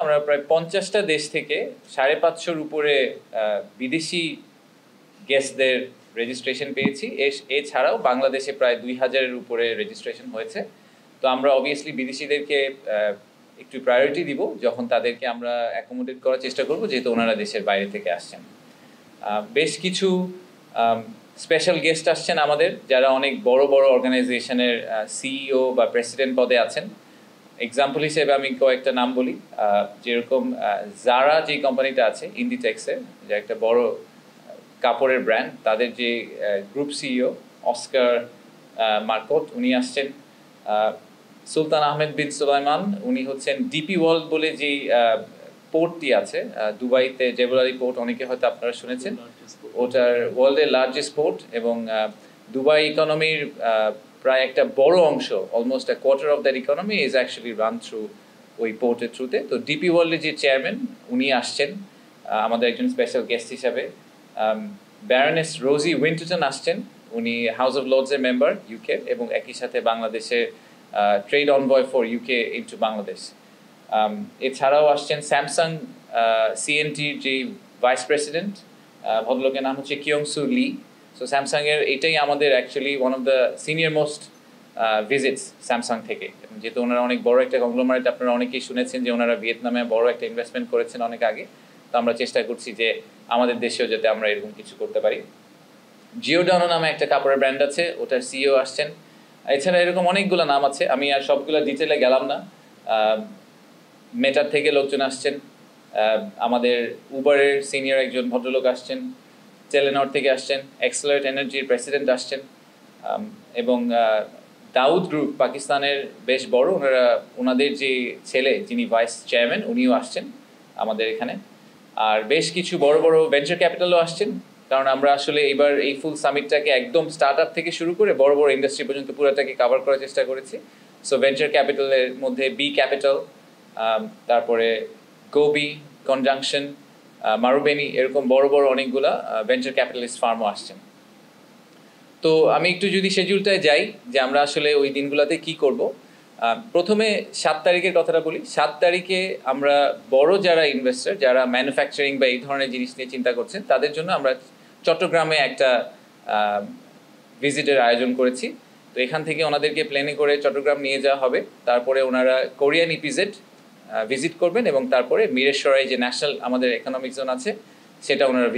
আমরা প্রায় 50টা দেশ থেকে 550-র উপরে বিদেশি গেস্টদের রেজিস্ট্রেশন পেয়েছি। এছাড়াও বাংলাদেশে প্রায় 2000-এর উপরে রেজিস্ট্রেশন হয়েছে। তো আমরা অবভিয়াসলি বিদেশিদেরকে একটু প্রায়োরিটি দিব যখন তাদেরকে আমরা অ্যাকোমোডেট করার চেষ্টা করব, যেহেতু ওনারা দেশের বাইরে থেকে আসছেন। বেশ কিছু স্পেশাল গেস্ট আসছেন আমাদের, যারা অনেক বড় বড় অর্গানাইজেশনের সিইও বা প্রেসিডেন্ট পদে আছেন। এক্সাম্পল হিসেবে আমি কয়েকটা নাম বলি, যেরকম জারা যে কোম্পানিটা আছে ইন্ডিটেক্সের, যে একটা বড় কাপড়ের ব্র্যান্ড, তাদের যে গ্রুপ সিইও অস্কার মার্কট উনি আসছেন। সুলতান আহমেদ বিন সুলাইমান উনি হচ্ছেন ডিপি ওয়ার্ল্ড বলে যেই পোর্টটি আছে দুবাইতে, জেবুলারি পোর্ট, অনেকে হয়তো আপনারা শুনেছেন, ওটার ওয়ার্ল্ডের লার্জেস্ট পোর্ট, এবং দুবাই ইকোনমির প্রায় একটা বড় অংশ, almost a quarter of that economy is actually run through ওই পোর্টের থ্রুতে। তো ডিপি ওয়ার্ল্ডের যে চেয়ারম্যান উনি আসছেন আমাদের একজন স্পেশাল গেস্ট হিসাবে। ব্যারনেস রোজি উইন্টারটন আসছেন, উনি হাউস অফ লর্ডসের মেম্বার ইউকে, এবং একই সাথে বাংলাদেশে trade envoy for UK into Bangladesh. এছাড়াও আসছেন স্যামসাং সিএনটির যে ভাইস প্রেসিডেন্ট, ভদ্রলোকের নাম হচ্ছে কিয়ং সু লি। সো স্যামসাংয়ের এটাই আমাদের actually one of the senior most visits Samsung থেকে, যেহেতু ওনারা অনেক বড় একটা কংগ্লোমারেট, আপনারা অনেকেই শুনেছেন যে ওনারা ভিয়েতনামে বড় একটা ইনভেস্টমেন্ট করেছেন অনেক আগে। তো আমরা চেষ্টা করছি যে আমাদের দেশেও যাতে আমরা এরকম কিছু করতে পারি। জিওডানো নামে একটা কাপড়ের ব্র্যান্ড আছে, ওটার সিইও আসছেন। এছাড়া এরকম অনেকগুলো নাম আছে, আমি আর সবগুলো ডিটেলে গেলাম না। মেটার থেকে লোকজন আসছেন, আমাদের উবারের সিনিয়র একজন ভদ্রলোক আসছেন, টেলেনর থেকে আসছেন, এক্সেলারেট এনার্জির প্রেসিডেন্ট আসছেন, এবং দাউদ গ্রুপ পাকিস্তানের বেশ বড়, ওনাদের যে ছেলে যিনি ভাইস চেয়ারম্যান উনিও আসছেন আমাদের এখানে। আর বেশ কিছু বড় বড় ভেঞ্চার ক্যাপিটালও আসছেন, কারণ আমরা আসলে এবার এই ফুল সামিটটাকে একদম স্টার্ট আপ থেকে শুরু করে বড় বড় ইন্ডাস্ট্রি পর্যন্ত পুরোটাকে কভার করার চেষ্টা করেছি। সো ভেঞ্চার ক্যাপিটালের মধ্যে বি ক্যাপিটাল, তারপরে গোবি, কনজাংশন, মারুবেনি, এরকম বড় বড় অনেকগুলা ভেঞ্চার ক্যাপিটালিস্ট ফার্মও আসছেন। তো আমি একটু যদি শিডিউলটায় যাই যে আমরা আসলে ওই দিনগুলোতে কি করব। প্রথমে 7 তারিখের কথাটা বলি। 7 তারিখে আমরা বড় যারা ইনভেস্টর, যারা ম্যানুফ্যাকচারিং বা এই ধরনের জিনিস নিয়ে চিন্তা করছেন, তাদের জন্য আমরা চট্টগ্রামে একটা ভিজিটের আয়োজন করেছি। তো এখান থেকে ওনাদেরকে প্লেনে করে চট্টগ্রাম নিয়ে যাওয়া হবে, তারপরে ওনারা কোরিয়ান ইপিজেড ভিজিট করবেন, এবং তারপরে মিরেশ্বরাই যে ন্যাশনাল আমাদের ইকোনমিক জোন আছে সেটা ওনারা